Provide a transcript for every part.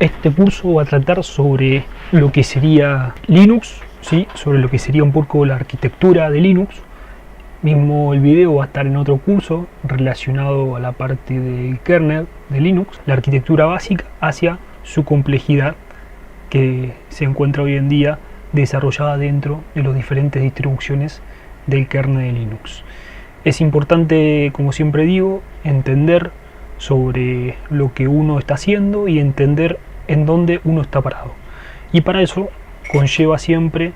Este curso va a tratar sobre lo que sería Linux, ¿sí? Sobre lo que sería un poco la arquitectura de Linux. Mismo el video va a estar en otro curso relacionado a la parte del kernel de Linux, la arquitectura básica hacia su complejidad que se encuentra hoy en día desarrollada dentro de las diferentes distribuciones del kernel de Linux. Es importante, como siempre digo, entender sobre lo que uno está haciendo y entender en dónde uno está parado. Y para eso conlleva siempre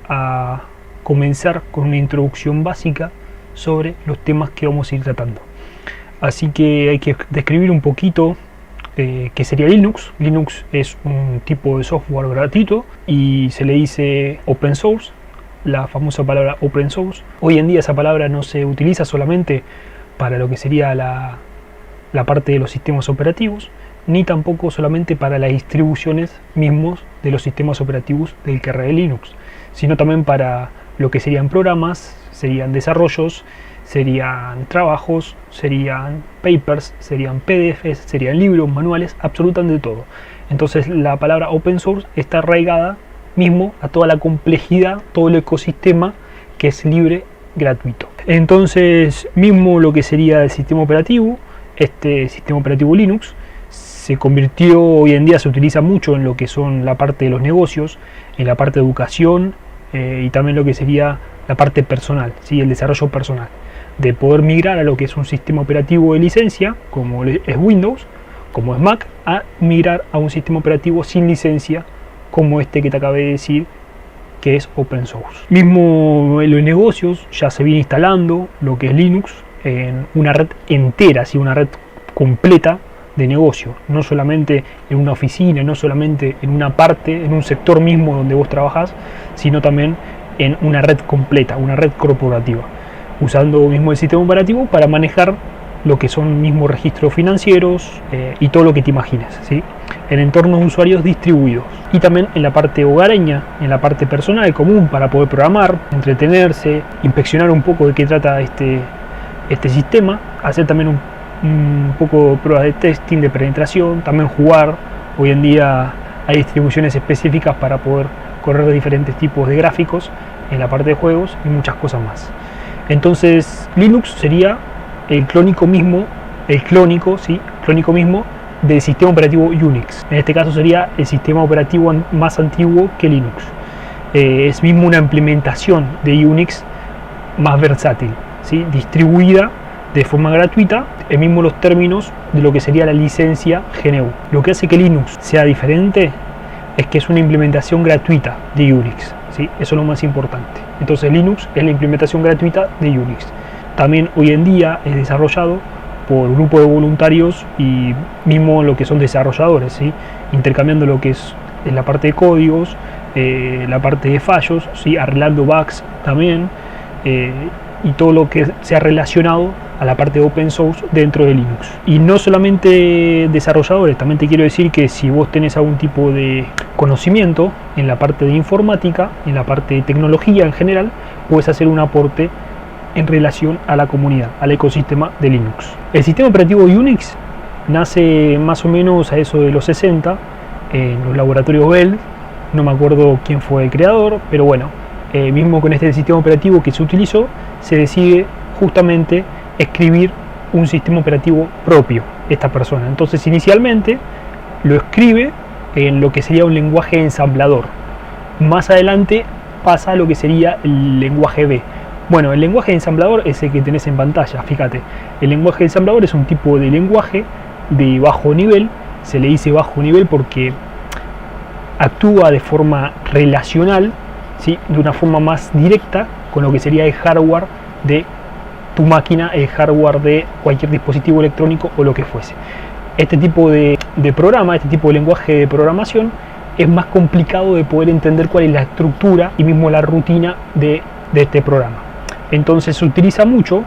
a comenzar con una introducción básica sobre los temas que vamos a ir tratando. Así que hay que describir un poquito qué sería Linux. Linux es un tipo de software gratuito y se le dice open source, la famosa palabra open source. Hoy en día esa palabra no se utiliza solamente para lo que sería la parte de los sistemas operativos, ni tampoco solamente para las distribuciones mismos de los sistemas operativos del kernel de Linux, sino también para lo que serían programas, serían desarrollos, serían trabajos, serían papers, serían PDFs, serían libros, manuales, absolutamente todo. Entonces la palabra open source está arraigada mismo a toda la complejidad, todo el ecosistema que es libre, gratuito. Entonces mismo lo que sería el sistema operativo, este sistema operativo Linux se convirtió, hoy en día se utiliza mucho en lo que son la parte de los negocios, en la parte de educación y también lo que sería la parte personal, ¿sí? El desarrollo personal, de poder migrar a lo que es un sistema operativo de licencia, como es Windows, como es Mac, a migrar a un sistema operativo sin licencia, como este que te acabé de decir, que es open source. Mismo en los negocios ya se viene instalando lo que es Linux en una red entera, ¿sí? Una red completa de negocio, no solamente en una oficina, no solamente en una parte, en un sector mismo donde vos trabajás, sino también en una red completa, una red corporativa, usando mismo el sistema operativo para manejar lo que son mismos registros financieros y todo lo que te imagines, ¿sí? En entornos de usuarios distribuidos, y también en la parte hogareña, en la parte personal común, para poder programar, entretenerse, inspeccionar un poco de qué trata este sistema, hacer también un poco de pruebas de testing, de penetración, también jugar. Hoy en día hay distribuciones específicas para poder correr diferentes tipos de gráficos en la parte de juegos y muchas cosas más. Entonces Linux sería el clónico mismo del sistema operativo Unix. En este caso sería el sistema operativo más antiguo que Linux. Es mismo una implementación de Unix más versátil, ¿sí? Distribuida de forma gratuita, en mismo los términos de lo que sería la licencia GNU. Lo que hace que Linux sea diferente es que es una implementación gratuita de Unix, ¿sí? Eso es lo más importante. Entonces Linux es la implementación gratuita de Unix. También hoy en día es desarrollado por grupos de voluntarios y mismo lo que son desarrolladores, ¿sí? Intercambiando lo que es la parte de códigos, la parte de fallos, ¿sí? Arreglando bugs también, y todo lo que sea relacionado a la parte de open source dentro de Linux. Y no solamente desarrolladores, también te quiero decir que si vos tenés algún tipo de conocimiento en la parte de informática, en la parte de tecnología en general, puedes hacer un aporte en relación a la comunidad, al ecosistema de Linux. El sistema operativo Unix nace más o menos a eso de los 60 en los laboratorios Bell. No me acuerdo quién fue el creador, pero bueno, mismo con este sistema operativo que se utilizó, se decide justamente escribir un sistema operativo propio esta persona. Entonces inicialmente lo escribe en lo que sería un lenguaje ensamblador. Más adelante pasa a lo que sería el lenguaje B. Bueno, el lenguaje ensamblador es el que tenés en pantalla, fíjate. El lenguaje ensamblador es un tipo de lenguaje de bajo nivel. Se le dice bajo nivel porque actúa de forma relacional, ¿sí? De una forma más directa con lo que sería el hardware de tu máquina, el hardware de cualquier dispositivo electrónico o lo que fuese. Este tipo de programa, este tipo de lenguaje de programación es más complicado de poder entender cuál es la estructura y mismo la rutina de este programa. Entonces se utiliza mucho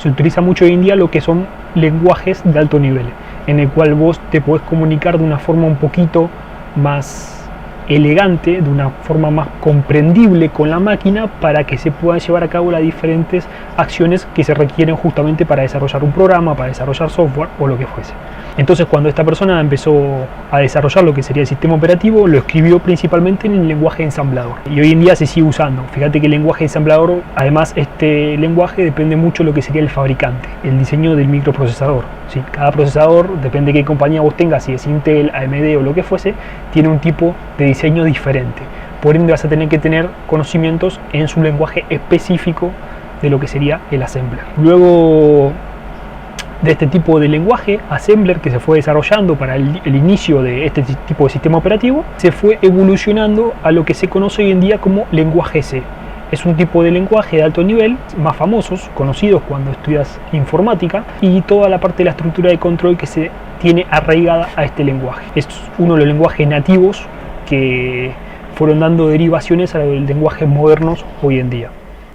hoy en día lo que son lenguajes de alto nivel, en el cual vos te podés comunicar de una forma un poquito más elegante, de una forma más comprendible con la máquina, para que se puedan llevar a cabo las diferentes acciones que se requieren justamente para desarrollar un programa, para desarrollar software o lo que fuese. Entonces, cuando esta persona empezó a desarrollar lo que sería el sistema operativo, lo escribió principalmente en el lenguaje ensamblador, y hoy en día se sigue usando. Fíjate que el lenguaje ensamblador, además, este lenguaje depende mucho de lo que sería el fabricante, el diseño del microprocesador, ¿sí? Cada procesador, depende de qué compañía vos tengas, si es Intel, AMD o lo que fuese, tiene un tipo de diseño diferente. Por ende, vas a tener que tener conocimientos en su lenguaje específico de lo que sería el assembler. Luego de este tipo de lenguaje, assembler, que se fue desarrollando para el inicio de este tipo de sistema operativo, se fue evolucionando a lo que se conoce hoy en día como lenguaje C. Es un tipo de lenguaje de alto nivel, más famosos, conocidos cuando estudias informática, y toda la parte de la estructura de control que se tiene arraigada a este lenguaje. Es uno de los lenguajes nativos que fueron dando derivaciones a los lenguajes modernos hoy en día.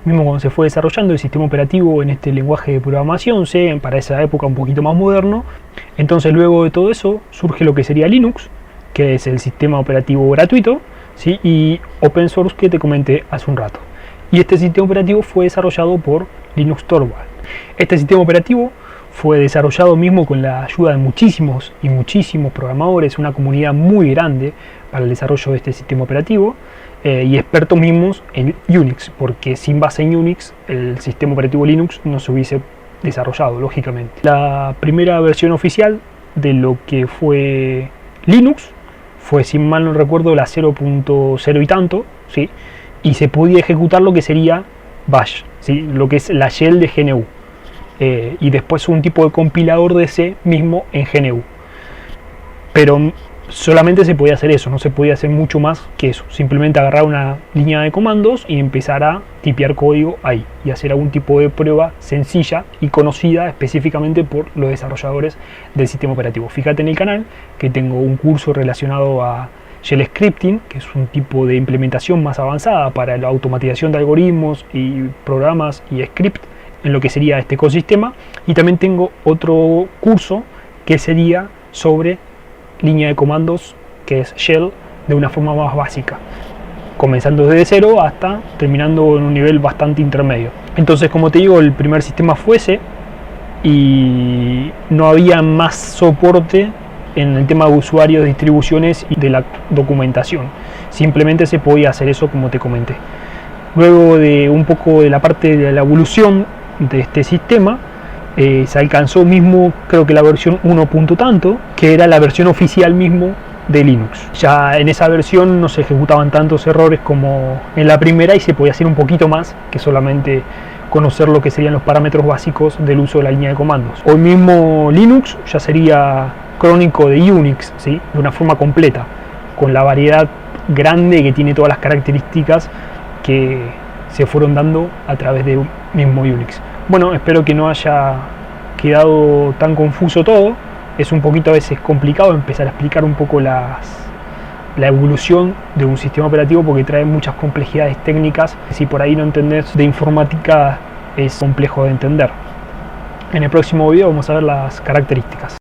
Mismo cuando se fue desarrollando el sistema operativo en este lenguaje de programación C, para esa época un poquito más moderno, entonces luego de todo eso surge lo que sería Linux, que es el sistema operativo gratuito, ¿sí? Y open source, que te comenté hace un rato. Y este sistema operativo fue desarrollado por Linus Torvald. Este sistema operativo fue desarrollado mismo con la ayuda de muchísimos programadores, una comunidad muy grande para el desarrollo de este sistema operativo, y expertos mismos en Unix, porque sin base en Unix el sistema operativo Linux no se hubiese desarrollado, lógicamente. La primera versión oficial de lo que fue Linux fue, si mal no recuerdo, la 0.0 y tanto, ¿sí? Y se podía ejecutar lo que sería Bash, ¿sí? Lo que es la shell de GNU, y después un tipo de compilador de C mismo en GNU, pero solamente se podía hacer eso, no se podía hacer mucho más que eso. Simplemente agarrar una línea de comandos y empezar a tipear código ahí y hacer algún tipo de prueba sencilla y conocida específicamente por los desarrolladores del sistema operativo. Fíjate en el canal que tengo un curso relacionado a Shell Scripting, que es un tipo de implementación más avanzada para la automatización de algoritmos y programas y script en lo que sería este ecosistema. Y también tengo otro curso que sería sobre línea de comandos, que es Shell, de una forma más básica, comenzando desde cero hasta terminando en un nivel bastante intermedio. Entonces, como te digo, el primer sistema fue ese y no había más soporte en el tema de usuarios, distribuciones y de la documentación. Simplemente se podía hacer eso, como te comenté. Luego de un poco de la parte de la evolución de este sistema, se alcanzó mismo, creo que la versión 1 punto tanto, que era la versión oficial mismo de Linux. Ya en esa versión no se ejecutaban tantos errores como en la primera, y se podía hacer un poquito más que solamente conocer lo que serían los parámetros básicos del uso de la línea de comandos. Hoy mismo Linux ya sería crónico de Unix, ¿sí? De una forma completa, con la variedad grande que tiene, todas las características que se fueron dando a través de mismo Unix. Bueno, espero que no haya quedado tan confuso todo. Es un poquito a veces complicado empezar a explicar un poco la evolución de un sistema operativo, porque trae muchas complejidades técnicas. Si por ahí no entendés de informática, es complejo de entender. En el próximo video vamos a ver las características.